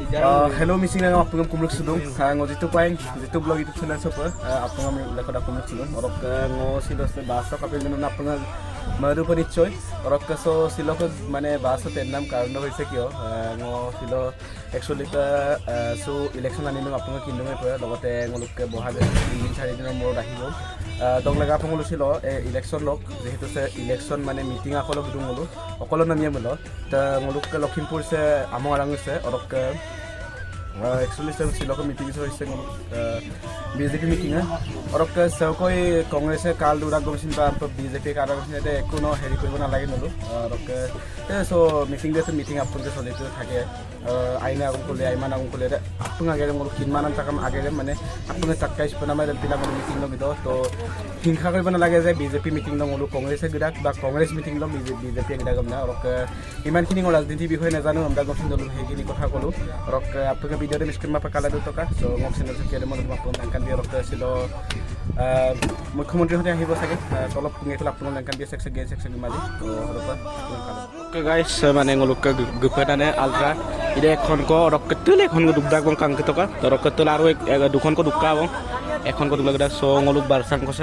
Hello missing lang apung kumluk sudung ngo jitu paing jitu blog YouTube channel sopa apung am lekada kumluk sudung orok ngo silos basa kapil dun apung maru panichoy orok so silok mane basa tennam karno hoise kyo ngo silo actually ta so election ani nu apung kindung e logote ngoluk bohage 3-4 din mor rahibo dong laga apung silo election lok jehetu se election mane meeting akolo gidung ngolu okolo namia mulo ta ngoluk Lakhimpur se among arang se orok actually सब सिलो को meeting से इससे BJP meeting है और अब सब कोई कांग्रेस से काल दूरा गोविंद पर बीजेपी का आरक्षण है तो कोनो हेरी कोई बना लगे नलो और अब सो मीटिंग दे तो मीटिंग अपन के सोले तो थाके आईना अपन को ले आईमान अपन को ले अपन आगे मोर किनमान तक आगे माने अपन तक का इस पना में पिला मन मीटिंग लो बिदो तो हिंसा कोई बना लगे जे बीजेपी मीटिंग लो मोर कांग्रेस से गिरा बा कांग्रेस मीटिंग लो बीजेपी गिरा गमना और इमान खिनि राजनीति विषय न जानो हमरा गोविंद दल हेगिनि कथा कलो और अपन video de miskin mapa kala duto ka so ngok channel se kere mon mapon angkan dia rokta silo mukhyamantri hote ahibo sage tolop ngekla apun angkan dia seksi mali to horopa okay guys mane ngoluk ka gupatane altra ide ekhon ko rokketul ekhon ko dukdak bang kang ketoka to rokketul aro dukhon ko dukka bang ekhon ko dukla so ngoluk barsang ko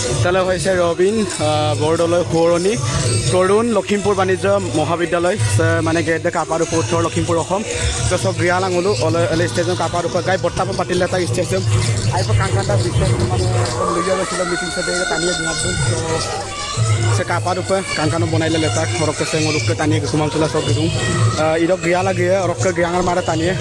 বিদ্যালয় হৈছে ৰবিন বৰদলৈ সোঁৱৰণি তৰুণ লখিমপুৰ বাণিজ্য মহাবিদ্যালয় মানে gate কাপাৰ উত্তৰ লখিমপুৰ অসম তো সব গৃহ লাঙলো ষ্টেডিয়াম কাপাৰ উপৰ গাই বৰ্তাপ পাতিলে এটা ষ্টেডিয়াম আইব কাংকান্তা মানে লইয়া গৈছিল মিটিং সাথে টানিয়ে দিনাতো সে কাপার উপর কাংকানো বনাইলে লেতা হরককে সে মলুককে টানিয়ে কুমাম চলা সব দিদুম ইরক গৃহ লাগে হরককে গৃহাঙৰ মারে টানিয়ে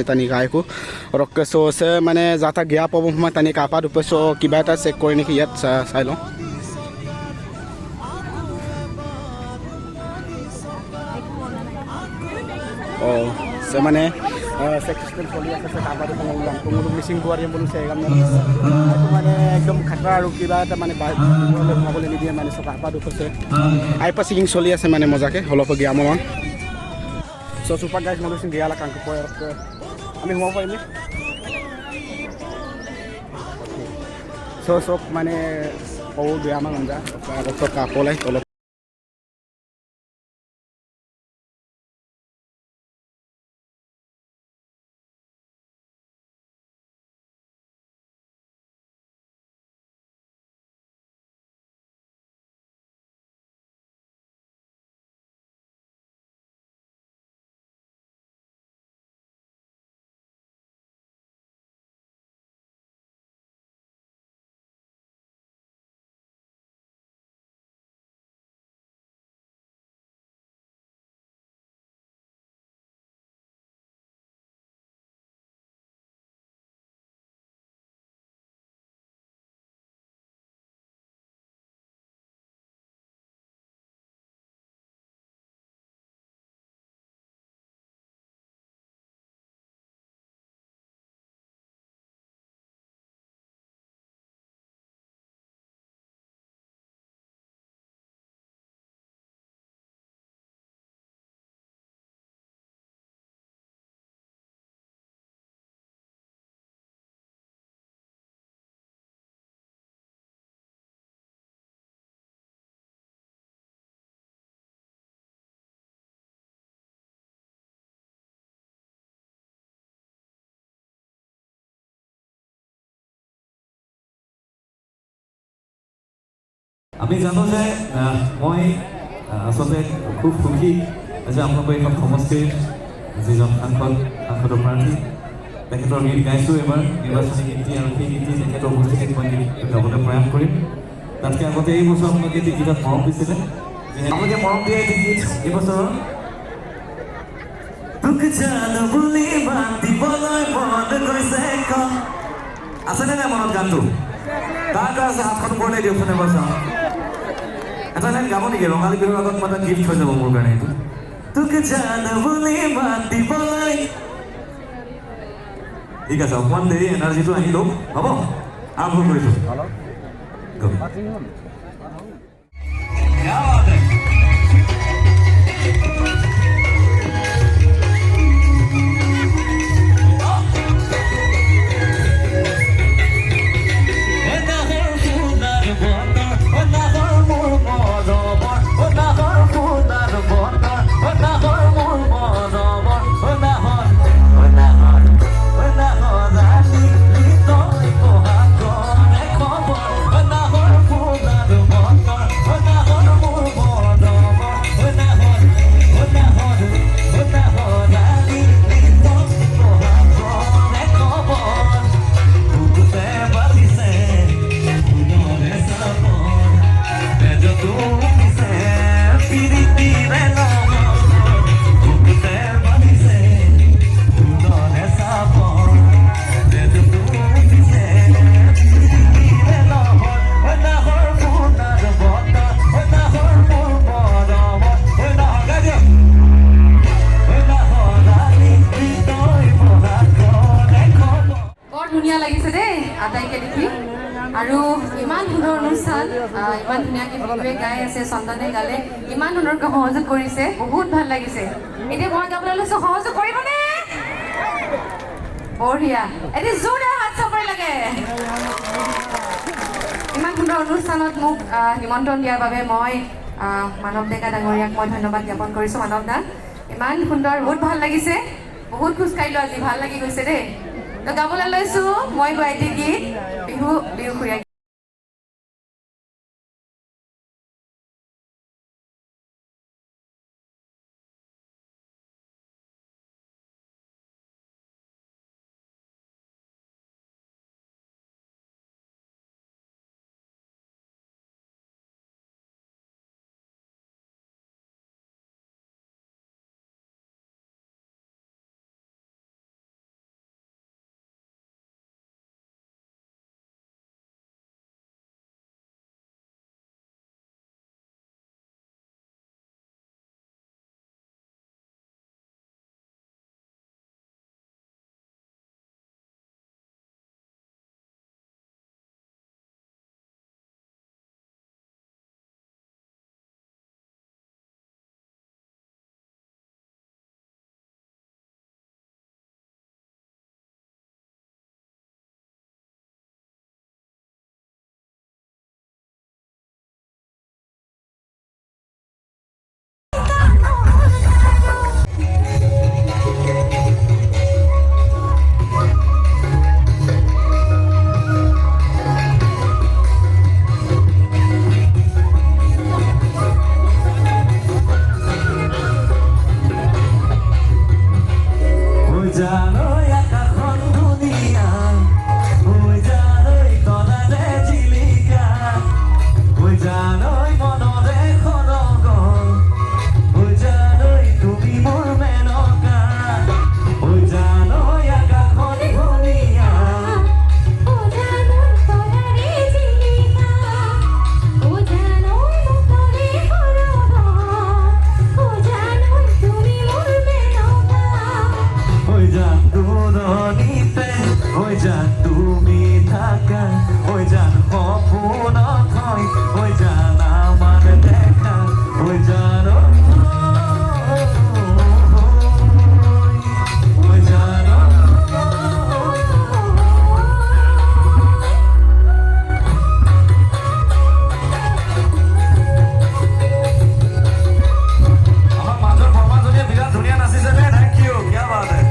tani gaiko rokke so se mane jata gya pabum ma tani kapa rupe so kiba eta check kori neki yat sailo se mane চেক্সিষ্টেম চলি আছে কাবাডী কোনো মিচিং বোৱাৰী বোলো সেইকাৰণে মানে একদম খাতৰা আৰু কিবা এটা মানে ভিতৰলৈ সোমাবলৈ নিদিয়ে মানে চব কাবাডী হৈছে আইপা ছিকিং চলি আছে মানে মজাকৈ অলপ গিয়া মমান চ' চুপাৰ গাইজ মলৈছোঁ গিয়া কাংক আমি সোমাব পাৰিমনে চ' চব মানে ক'ব বেয়া আমাৰ আঞ্জা কাপলাই তলত আমি জানো যে মই আচলতে খুব সুখী যে আপোনালোকৰ এইখন সমষ্টিৰ যিজন সাংসদৰ প্ৰাৰ্থী তেখেতৰ গীত গাইছোঁ এবাৰ নিৰ্বাচনী গীতি আৰু সেই গীতি তেখেতৰ উপস্থিতিত মই গীত গাবলৈ প্ৰয়াস কৰিম তাতকৈ আগতে এই বছৰ আপোনালোকে এটি গীতত মৰম দিছিলে আপোনালোকে মৰম দিয়া এটি গীত এই বছৰৰ আছেনে নাই মনত গানটো তাৰ আছে হাতখন ওপৰলৈ দিয়কচোন এবাৰ চাওঁ এটা লাইন গাব নেকি ৰঙালী বিহুৰ আগত মই এটা গিফ্ট হৈ যাব মোৰ কাৰণে এইটো তোকে জানো বুলি মাত দিবলৈ ঠিক আছে অকণমান দেৰি এনাৰ্জিটো আহি লওক হ'ব আৰম্ভ কৰিছোঁ আৰু ইমান সুন্দৰ অনুষ্ঠান ইমান ধুনীয়াকৈ বিহুৱে গাই আছে চন্দনে গালে ইমান সুন্দৰকৈ সহযোগ কৰিছে বহুত ভাল লাগিছে এতিয়া মই গাবলৈ লৈছোঁ সহযোগ কৰিবনে বঢ়িয়া এতিয়া জোৰে হাত চাপৰি লাগে ইমান সুন্দৰ অনুষ্ঠানত মোক নিমন্ত্ৰণ দিয়াৰ বাবে মই মানৱ ডেকা ডাঙৰীয়াক মই ধন্যবাদ জ্ঞাপন কৰিছোঁ মানৱ দা ইমান সুন্দৰ বহুত ভাল লাগিছে বহুত খোজকাঢ়িলোঁ আজি ভাল লাগি গৈছে দেই তো গাবলৈ লৈছোঁ মই গোৱা এটি গীত বিহু বিহুসুৰীয়া তুমি থাকা ওই জান সপোনত হয় ওই জান আমাৰ দেখা ওই জান ওই জান আমাৰ মাজৰ বৰমাজনীয়ে বিৰাট ধুনীয়া নাচিছে নে থ্যাংক ইউ क्या बात है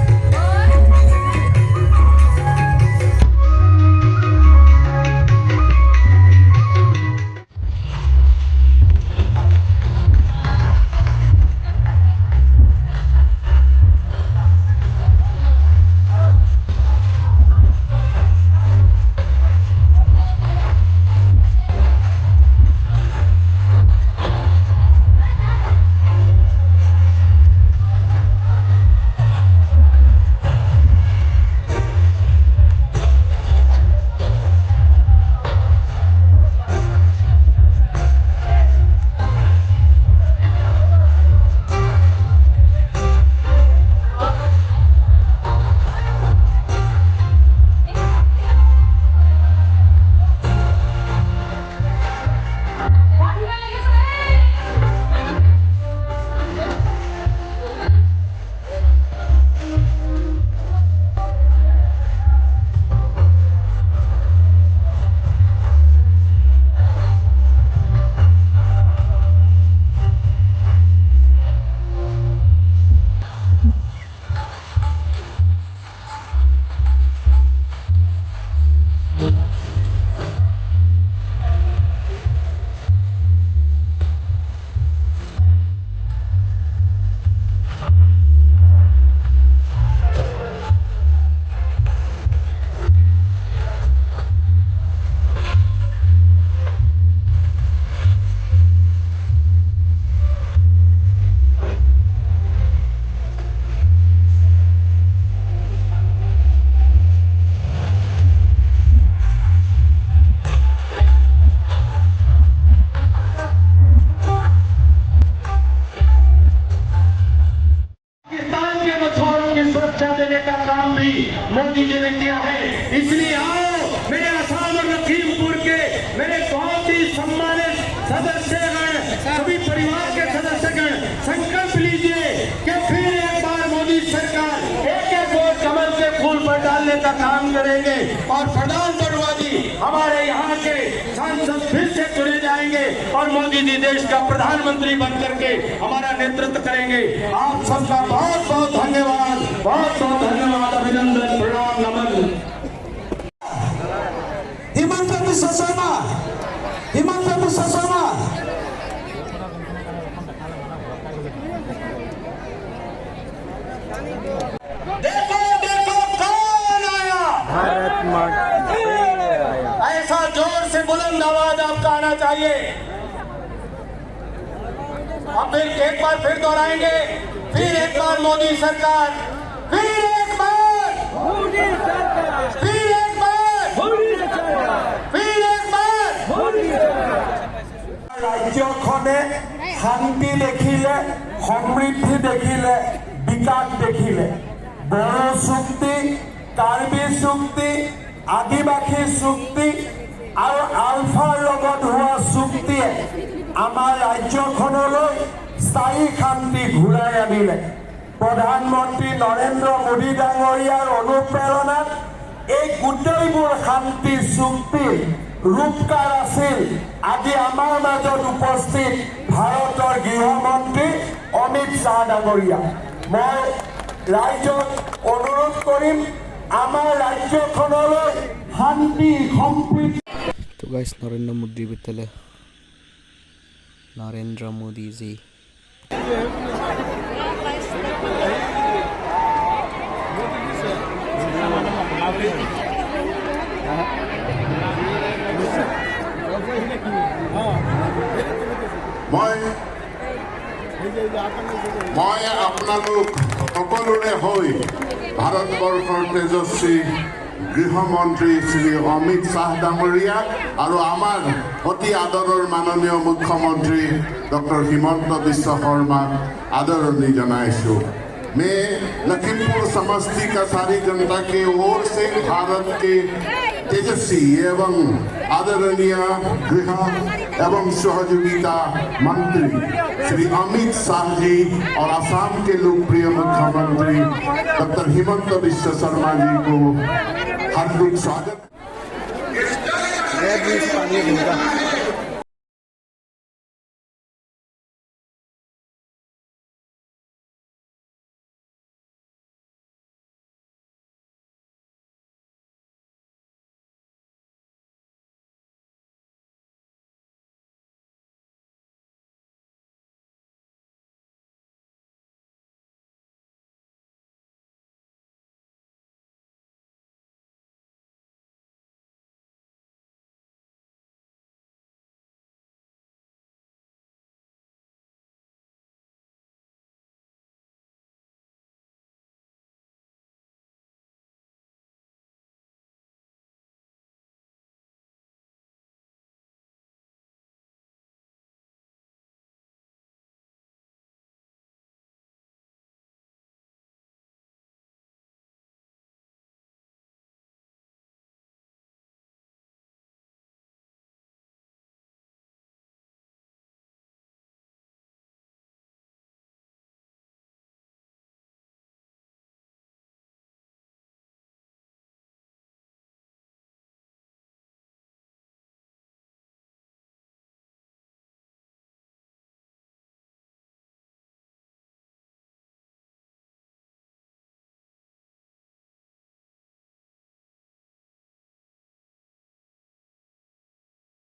मोदी जी ने किया है। इसलिए आओ मेरे आसाम और लखीमपुर के मेरे बहुत ही सम्मानित सदस्यगण, सभी परिवार के सदस्यगण संकल्प लीजिए कि फिर एक बार मोदी सरकार एक एक वोट कमल के फूल पर डालने का काम करेंगे और प्रधान बड़ुआ जी हमारे यहाँ के सांसद फिर से चुने जाएंगे और मोदी जी देश का प्रधानमंत्री बन करके हमारा नेतृत्व करेंगे। आप सबका बहुत बहुत धन्यवाद, बहुत बहुत धन्यवाद, अभिनंदन, प्रणाम, नमन। हिमंत बिश्व शर्मा, हिमंत बिश्व शर्मा, देखो देखो कौन आया, भारत माता आया। ऐसा जोर से बुलंद आवाज आपका आना चाहिए। अब फिर एक बार फिर दोहराएंगे, फिर एक बार मोदी सरकार, फिर एक बार मोदी सरकार, फिर एक बार मोदी सरकार, फिर एक बार मोदी सरकार। ৰাজ্যখনে শান্তি দেখিলে, সমৃদ্ধি দেখিলে, বিকাশ দেখিলে, বড়ো চুক্তি, কাৰ্বি চুক্তি, আদিবাসী চুক্তি আৰু আলফাৰ লগত হোৱা চুক্তিয়ে আমাৰ ৰাজ্যখনলৈ স্থায়ী শান্তি ঘূৰাই আনিলে। প্ৰধানমন্ত্ৰী নৰেন্দ্ৰ মোদী ডাঙৰীয়াৰ অনুপ্ৰেৰণাত এই গোটেইবোৰ শান্তি চুক্তিৰ ৰূপকাৰ আছিল আজি আমাৰ মাজত উপস্থিত ভাৰতৰ গৃহমন্ত্ৰী অমিত শ্বাহ ডাঙৰীয়া। মই ৰাইজক অনুৰোধ কৰিম আমাৰ ৰাজ্যখনলৈ শান্তি সম্প্ৰীতি। तो गाइस नरेंद्र मोदी विद्यालय, नरेंद्र मोदी जी মই আপোনালোক সকলোৰে হৈ ভাৰতবৰ্ষৰ তেজস্বী গৃহমন্ত্ৰী শ্ৰী অমিত শ্বাহ ডাঙৰীয়াক আৰু আমাৰ অতি আদৰৰ মাননীয় মুখ্যমন্ত্ৰী ডক্টৰ হিমন্ত বিশ্ব শৰ্মাক আদৰণি জনাইছোঁ। मैं लखीमपुर समष्टि का सारी जनता के ओर से भारत के तेजस्वी एवं आदरणीय गृह एवं सहयोगिता मंत्री श्री अमित शाह जी और असम के लोकप्रिय मुख्यमंत्री डॉक्टर हिमंत बिश्व शर्मा जी को हार्दिक स्वागत।